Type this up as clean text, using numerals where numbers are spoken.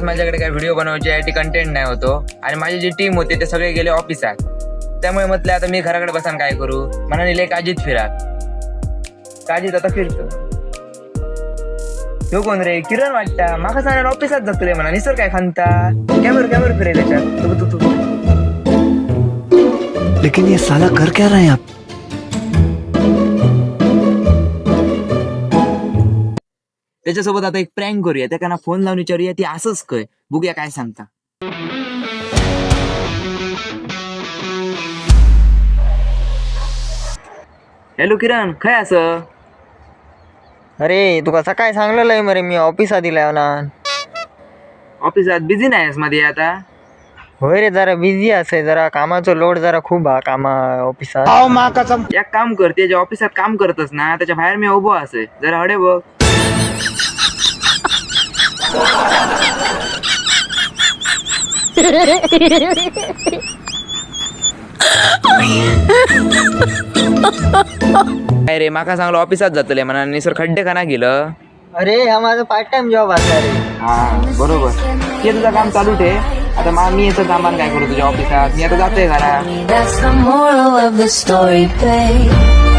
आज माझ्याकडे काय व्हिडिओ बनवायची कंटेंट नाही होतो आणि माझी जी टीम होती ते सगळे गेले ऑफिसात. त्यामुळे म्हटलं आता मी घराकडे बसान काय करू, म्हणा निले काजीत फिरा. काजीत आता फिरतो. तो कोण रे? किरण वाटता. माका सांगणार ऑफिसात जातले म्हणा. निसर काय खांता कॅमेरा फिरे त्याच्यात. तू लेकिन ये साला कर क्या रहा है आप? त्याच्यासोबत आता एक प्रँक करूया. त्याला फोन लावून विचारूया ती असंच काय, बघूया काय सांगता. हॅलो किरण, काय असं? अरे तुका सकाळी सांगलेलं आहे मरे मी ऑफिसात दिलाय ना. ऑफिसात बिझी नाही आहेस मध्ये आता? होय रे, जरा बिझी असे, जरा कामाचं लोड जरा खूप हा कामा ऑफिसात. एक काम कर, ते जे ऑफिसात काम करतस ना त्याच्या बाहेर मी उभो असे, जरा हडे बघ. काय रे, माका सांगलो ऑफिसात जातले म्हणा, निसर खड्डे खाना गेलं. अरे हा माझा पार्ट टाइम जॉब असा रे. हा बरोबर. ते तुझं काम चालू ठे. आता मी येतं कामान काय करू तुझ्या ऑफिसात? मी आता जातोय घरा. That's the moral of the story, babe.